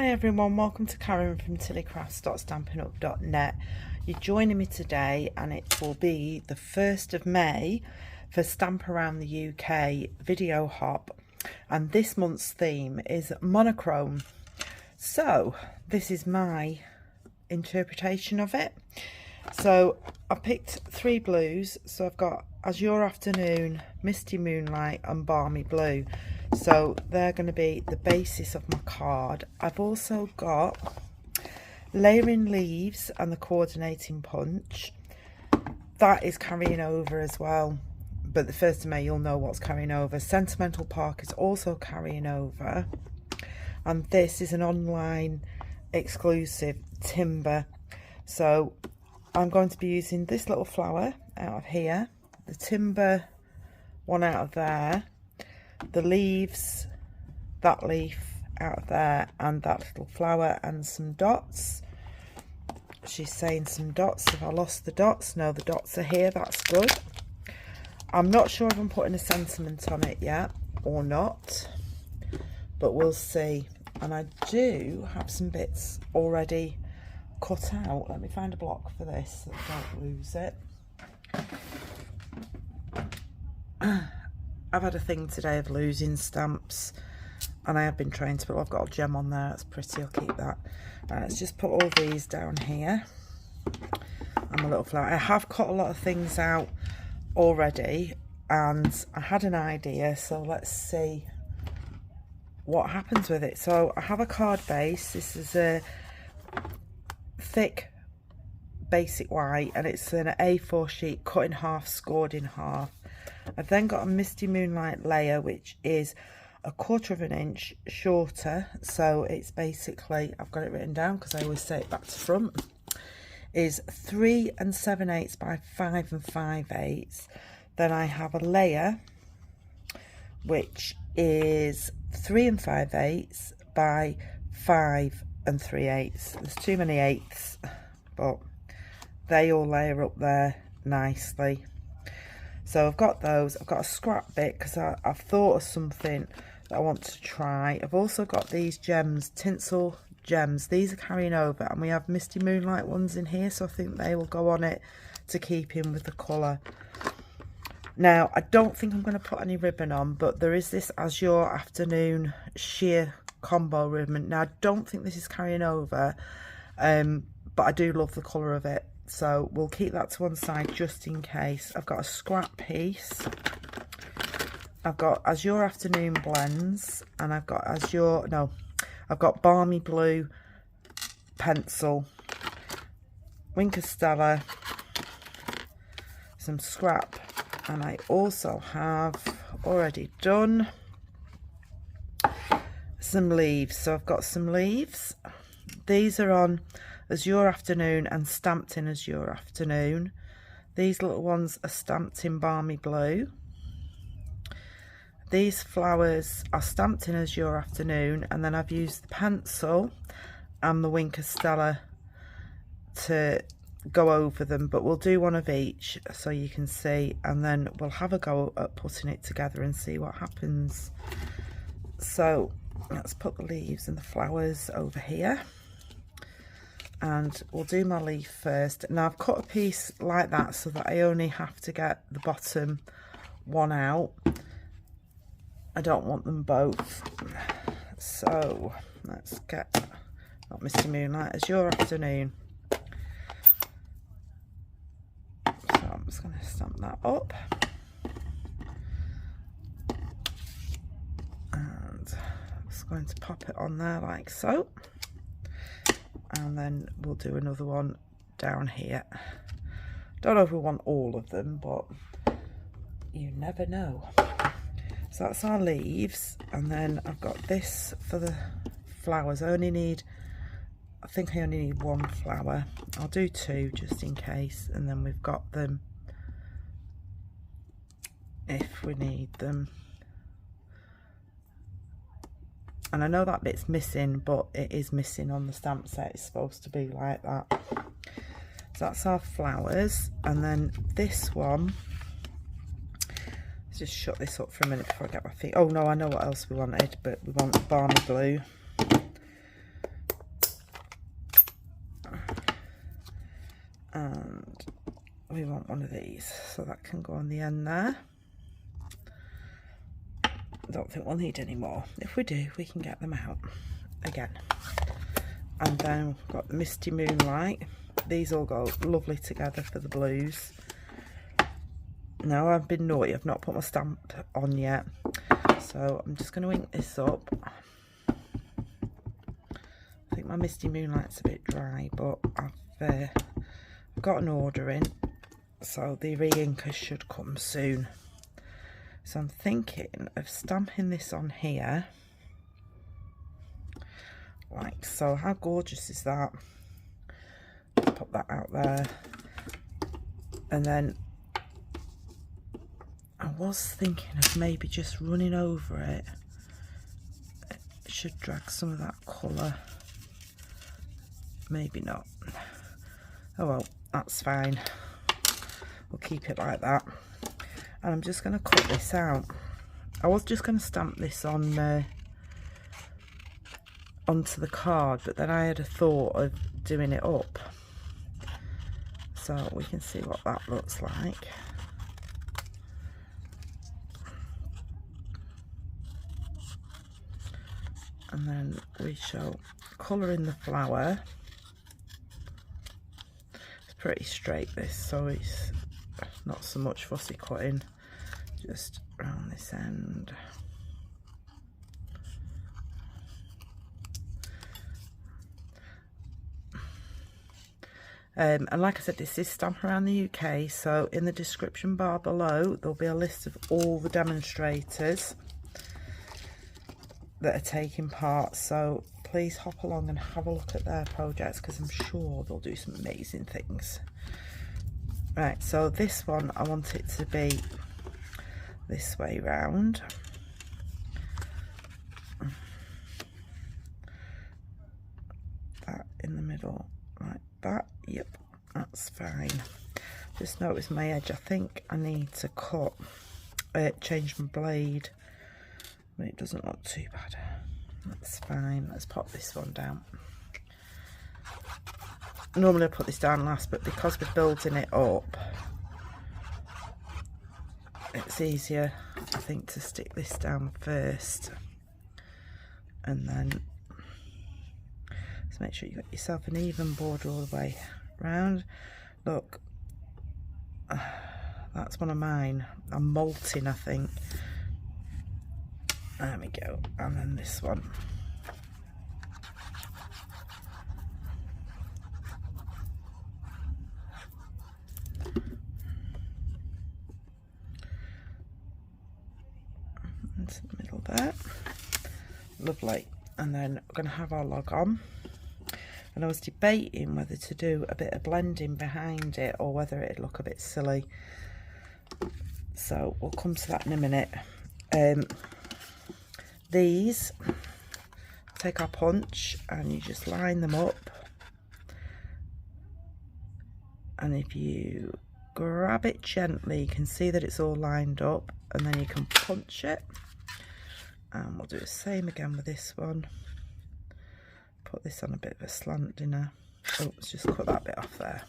Hi everyone, welcome to Karen from tilleycrafts.stampinup.net. You're joining me today and it will be the 1st of May for Stamp Around the UK video hop, and this month's theme is monochrome. So this is my interpretation of it. So I picked 3 blues, so I've got Azure Afternoon, Misty Moonlight and Balmy Blue. So they're going to be the basis of my card. I've also got Layering Leaves and the Coordinating Punch. That is carrying over as well, but the 1st of May you'll know what's carrying over. Sentimental Park is also carrying over, and this is an online exclusive timber. So I'm going to be using this little flower out of here, the timber one out of there, the leaves, that leaf out of there, and that little flower, and some dots. She's saying some dots. Have I lost the dots? No, the dots are here. That's good. I'm not sure if I'm putting a sentiment on it yet or not, but we'll see. And I do have some bits already cut out. Let me find a block for this so I don't lose it. I've had a thing today of losing stamps, and I have been trying to, but I've got a gem on there. That's pretty. I'll keep that. Right, let's just put all these down here. And my little flower. I have cut a lot of things out already, and I had an idea, so let's see what happens with it. So I have a card base. This is a thick basic white, and it's an A4 sheet cut in half, scored in half. I've then got a Misty Moonlight layer, which is 1/4 of an inch shorter. So it's basically, I've got it written down because I always say it back to front, is 3 7/8 by 5 5/8. Then I have a layer which is 3 5/8 by 5 3/8. There's too many eighths, but they all layer up there nicely. So I've got those. I've got a scrap bit because I've thought of something that I want to try. I've also got these gems, tinsel gems. These are carrying over, and we have Misty Moonlight ones in here, so I think they will go on it to keep in with the colour. Now, I don't think I'm going to put any ribbon on, but there is this Azure Afternoon sheer combo ribbon. Now, I don't think this is carrying over, but I do love the colour of it. So we'll keep that to one side just in case. I've got a scrap piece. I've got Azure Afternoon blends, and I've got I've got Balmy Blue pencil, Winker Stella, some scrap, and I also have already done some leaves. So I've got some leaves. These are on Azure Afternoon and stamped in Azure Afternoon. These little ones are stamped in Balmy Blue. These flowers are stamped in Azure Afternoon, and then I've used the pencil and the Winker Stella to go over them, but we'll do one of each so you can see, and then we'll have a go at putting it together and see what happens. So let's put the leaves and the flowers over here. And we'll do my leaf first. Now I've cut a piece like that so that I only have to get the bottom one out. I don't want them both. So let's get, not Misty Moonlight, Azure Afternoon. So I'm just going to stamp that up. And I'm just going to pop it on there like so. And then we'll do another one down here. Don't know if we want all of them, but you never know. So that's our leaves, and then I've got this for the flowers. I think I only need 1 flower. I'll do 2 just in case, and then we've got them if we need them. And I know that bit's missing, but it is missing on the stamp set. It's supposed to be like that. So that's our flowers. And then this one, let's just shut this up for a minute before I get my feet. Oh no, I know what else we wanted, but we want Balmy Blue. And we want one of these, so that can go on the end there. I don't think we'll need any more. If we do, we can get them out again. And then we've got the Misty Moonlight. These all go lovely together for the blues. Now I've been naughty, I've not put my stamp on yet, so I'm just going to ink this up. I think my Misty Moonlight's a bit dry, but I've got an order in, so the re-inker should come soon. So I'm thinking of stamping this on here, like so. How gorgeous is that? Pop that out there, and then I was thinking of maybe just running over it. It should drag some of that colour. Maybe not. Oh well, that's fine. We'll keep it like that. And I'm just going to cut this out. I was just going to stamp this on onto the card, but then I had a thought of doing it up. So we can see what that looks like. And then we shall colour in the flower. It's pretty straight this, so it's not so much fussy cutting, just around this end. And like I said, this is Stamp Around the UK, so in the description bar below there'll be a list of all the demonstrators that are taking part, so please hop along and have a look at their projects, because I'm sure they'll do some amazing things. Right, so this one I want it to be this way round. That in the middle like that. Yep, that's fine. Just notice my edge. I think I need to cut change my blade. It doesn't look too bad. That's fine. Let's pop this one down. Normally I put this down last, but because we're building it up, it's easier, I think, to stick this down first. And then just make sure you got yourself an even border all the way round. Look, that's one of mine. I'm molting, I think. There we go, and then this one. Into the middle there. Lovely. And then we're going to have our log on. And I was debating whether to do a bit of blending behind it or whether it'd look a bit silly. So we'll come to that in a minute. These, take our punch and you just line them up, and if you grab it gently you can see that it's all lined up, and then you can punch it. And we'll do the same again with this one. Put this on a bit of a slant, didn't I? Oh, let's just cut that bit off there.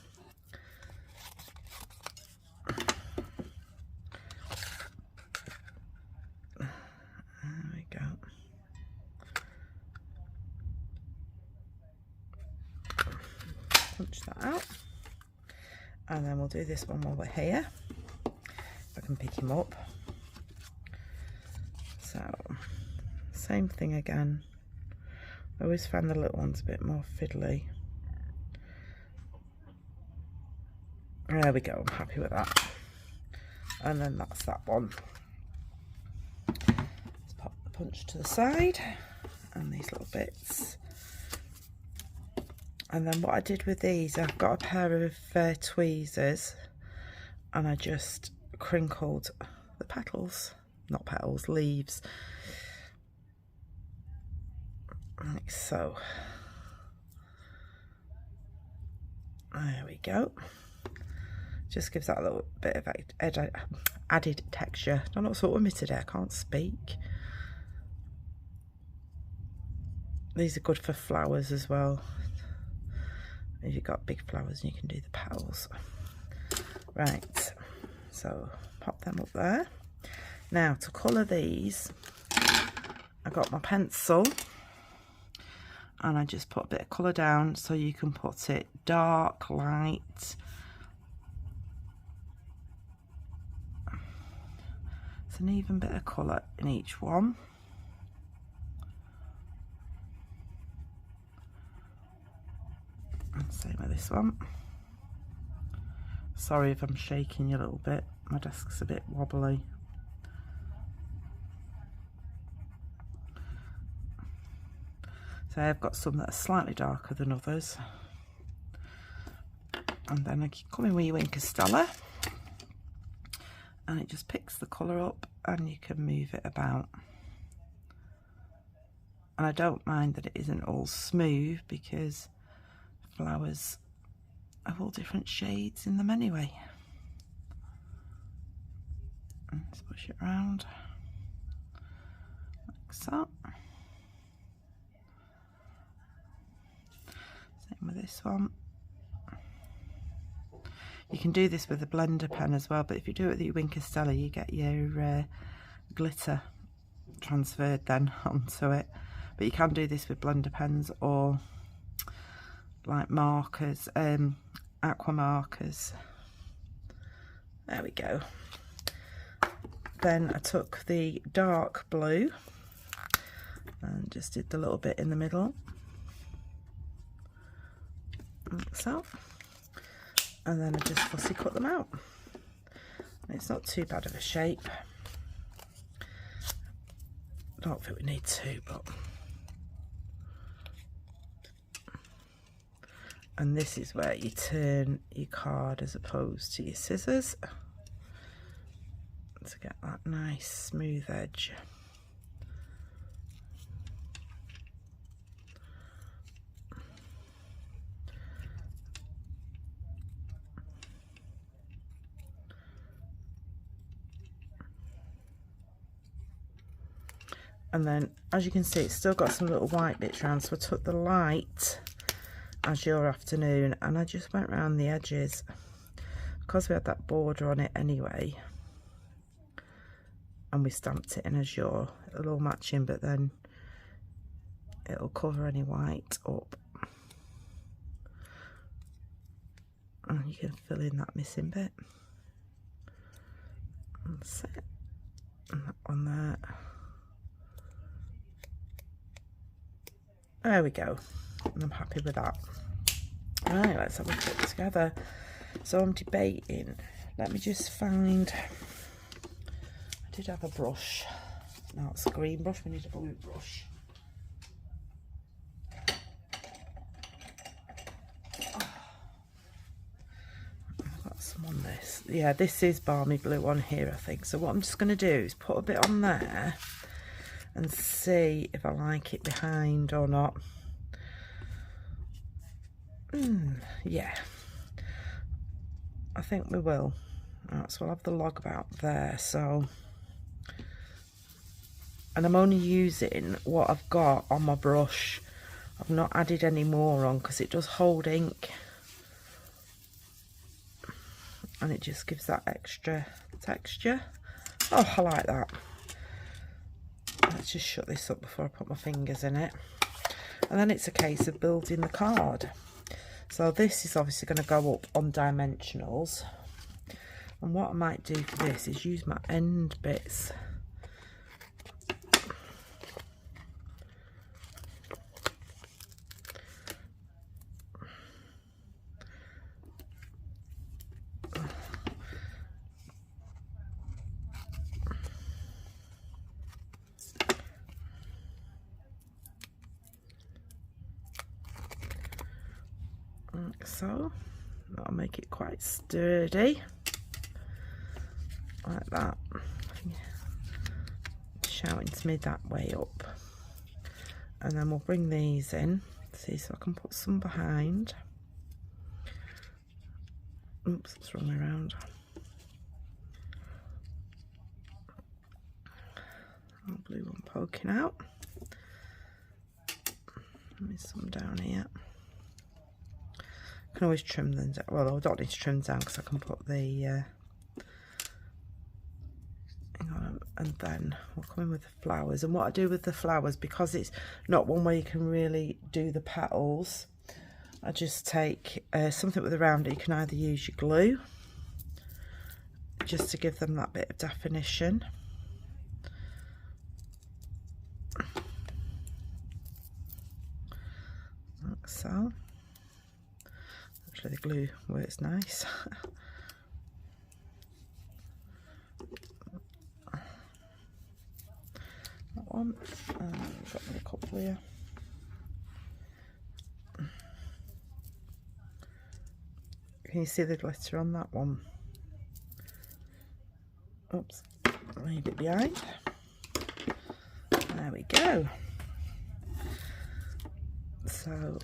Punch that out, and then we'll do this one while we're here. If I can pick him up. So same thing again. I always find the little ones a bit more fiddly. There we go, I'm happy with that. And then that's that one. Let's pop the punch to the side and these little bits. And then what I did with these, I've got a pair of tweezers, and I just crinkled the petals, not petals, leaves, like so. There we go. Just gives that a little bit of added texture. Don't know what's up with me today, I can't speak. These are good for flowers as well. If you've got big flowers, you can do the petals. Right, so pop them up there. Now to colour these, I got my pencil and I just put a bit of colour down, so you can put it dark, light. It's an even bit of colour in each one. And same with this one. Sorry if I'm shaking you a little bit, my desk's a bit wobbly. So I've got some that are slightly darker than others. And then I come in with your Wink of Stella, and it just picks the colour up and you can move it about. And I don't mind that it isn't all smooth, because flowers have all different shades in them anyway. And let's push it around like so. Same with this one. You can do this with a blender pen as well, but if you do it with your Wink of Stella, you get your glitter transferred then onto it. But you can do this with blender pens or like markers, aqua markers. There we go. Then I took the dark blue and just did the little bit in the middle, like so. And then I just fussy cut them out. It's not too bad of a shape. I don't think we need to, but... And this is where you turn your card as opposed to your scissors, to get that nice smooth edge. And then, as you can see, it's still got some little white bits around, so I took the light Azure Afternoon and I just went around the edges, because we had that border on it anyway, and we stamped it in Azure. It'll all match in, but then it'll cover any white up, and you can fill in that missing bit. That's it. And that one there. There we go, and I'm happy with that. Right, let's have a put together. So I'm debating, let me just find, I did have a brush, now it's a green brush, we need a blue brush. I've got some on this, yeah, this is balmy blue on here I think. So what I'm just going to do is put a bit on there and see if I like it behind or not. Yeah, I think we will. Right, so we'll have the log about there. So, and I'm only using what I've got on my brush. I've not added any more on, because it does hold ink and it just gives that extra texture. Oh, I like that. Let's just shut this up before I put my fingers in it. And then it's a case of building the card. So this is obviously going to go up on dimensionals. And what I might do for this is use my end bits. Like so. That'll make it quite sturdy. Like that. Shouting to me that way up. And then we'll bring these in. See, so I can put some behind. Oops, it's wrong way around. Blue one poking out. There's some down here. can always trim them down. Well, I don't need to trim them down because I can put the hang on, and then we'll come in with the flowers. And what I do with the flowers, because it's not one where you can really do the petals, I just take something with a rounder. You can either use your glue just to give them that bit of definition, like so. Actually, the glue works nice. That one. We've got another couple here. Can you see the glitter on that one? Oops, leave it behind. There we go. So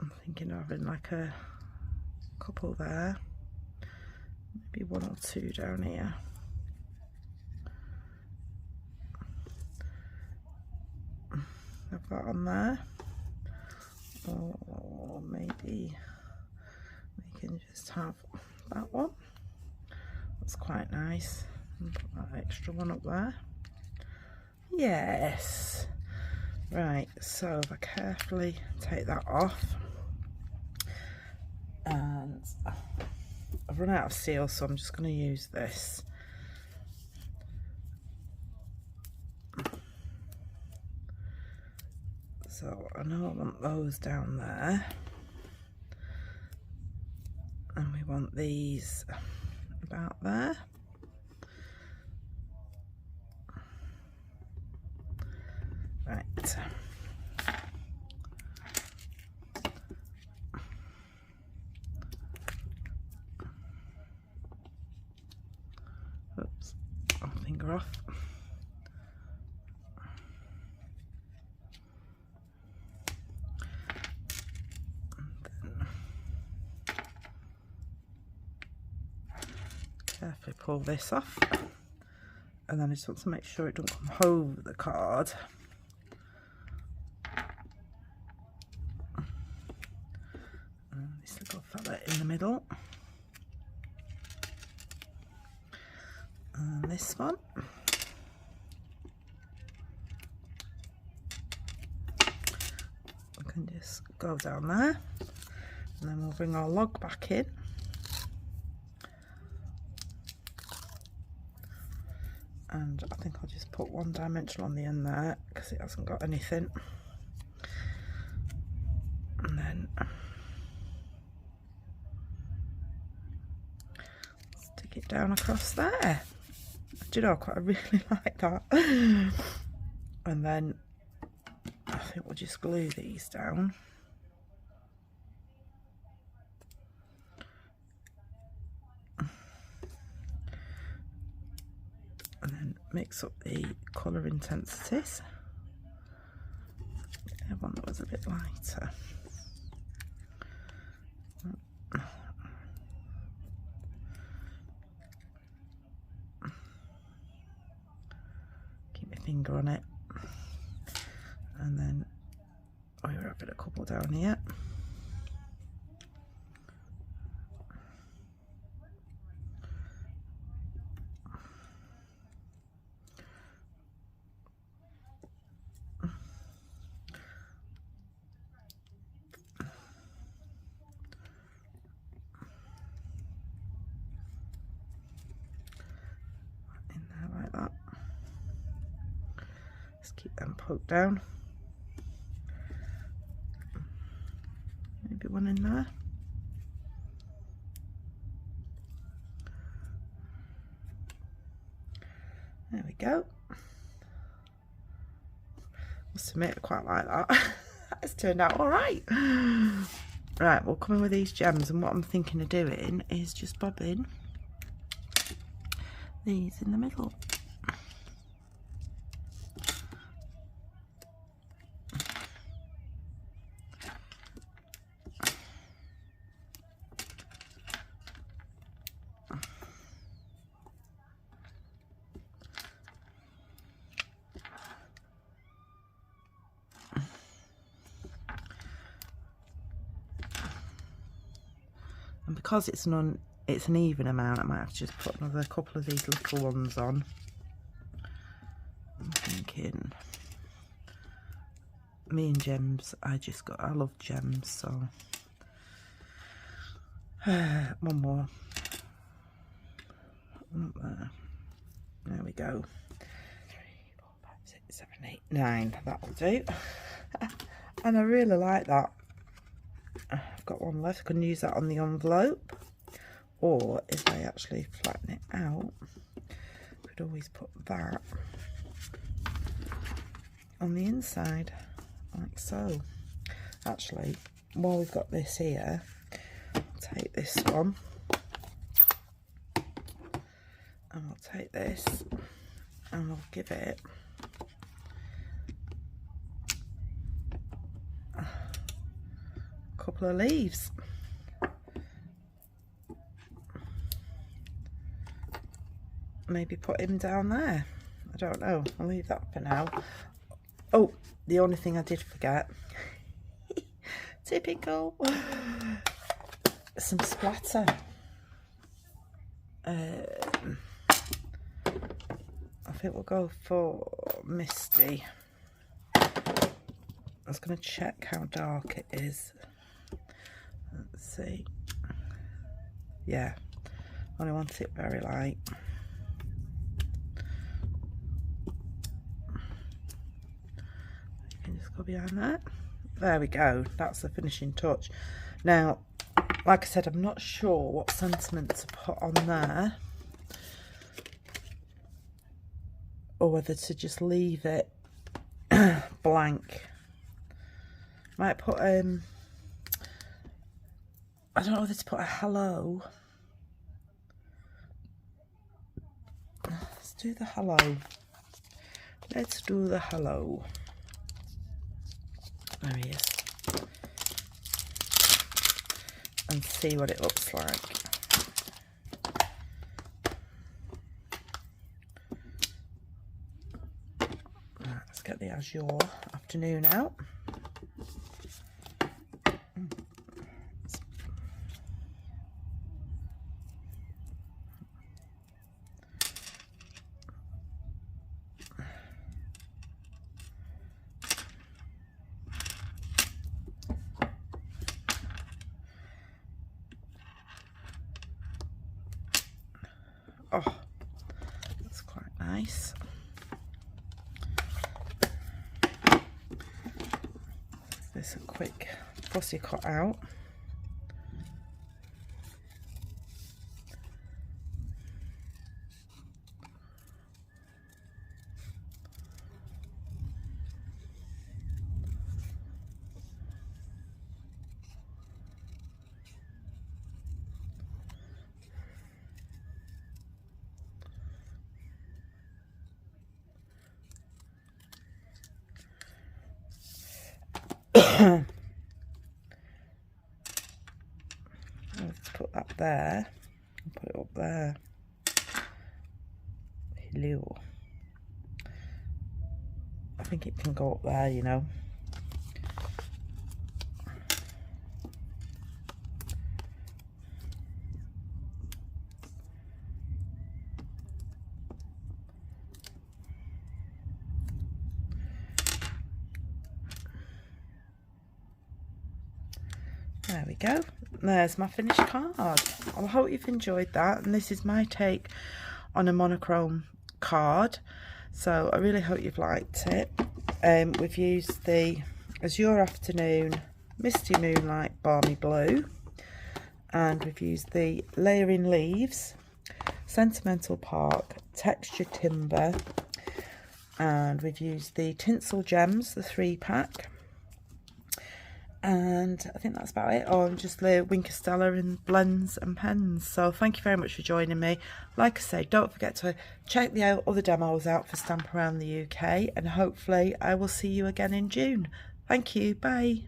I'm thinking of having like a couple there, maybe one or two down here. Have that on there. Or maybe we can just have that one. That's quite nice. And put that extra one up there. Yes. Right, so if I carefully take that off, and I've run out of seal, so I'm just going to use this. So I know I want those down there, and we want these about there. Right. Oops, one finger off. Carefully pull this off, and then I just want to make sure it doesn't come over the card. And this little fella in the middle, and this one. We can just go down there, and then we'll bring our log back in. And I think I'll just put one dimension on the end there because it hasn't got anything. And then stick it down across there. Do you know, I really like that. And then I think we'll just glue these down. And then mix up the colour intensities. I have one that was a bit lighter. Keep my finger on it. And then we're having a couple down here. Keep them poked down. Maybe one in there. There we go. Must admit, I quite like that. It's turned out all right. Right, we'll come in with these gems, and what I'm thinking of doing is just bobbing these in the middle. because it's an even amount, I might have to just put another couple of these little ones on. I'm thinking, me and gems, I love gems, so one more. There we go. 3, 4, 5, 6, 7, 8, 9. That'll do. And I really like that. I've got one left. I can use that on the envelope, or if I actually flatten it out, I could always put that on the inside, like so. Actually, while we've got this here, I'll take this one, and I'll take this, and I'll give it a couple of leaves. Maybe put him down there. I don't know. I'll leave that for now. Oh, the only thing I did forget. Typical. Some splatter. I think we'll go for Misty. I was going to check how dark it is. Let's see. Yeah, only want it very light. You can just go behind that. There we go. That's the finishing touch. Now, like I said, I'm not sure what sentiment to put on there, or whether to just leave it blank. Might put I don't know whether to put a hello. Let's do the hello. Let's do the hello. There he is. And see what it looks like. Let's get the Azure Afternoon out. Oh, that's quite nice. This a quick fussy cut out. Let's put that there and put it up there. Hello. I think it can go up there, you know. There we go. There's my finished card. I hope you've enjoyed that, and this is my take on a monochrome card, so I really hope you've liked it. We've used the Azure Afternoon, Misty Moonlight, Balmy Blue, and we've used the Layering Leaves, Sentimental Park, Texture Timber, and we've used the Tinsel Gems, the 3-pack. And I think that's about it. Oh, and just the Winkestella and blends and pens. So thank you very much for joining me. Like I say, don't forget to check the other demos out for Stamp Around the UK, and hopefully I will see you again in June. Thank you. Bye.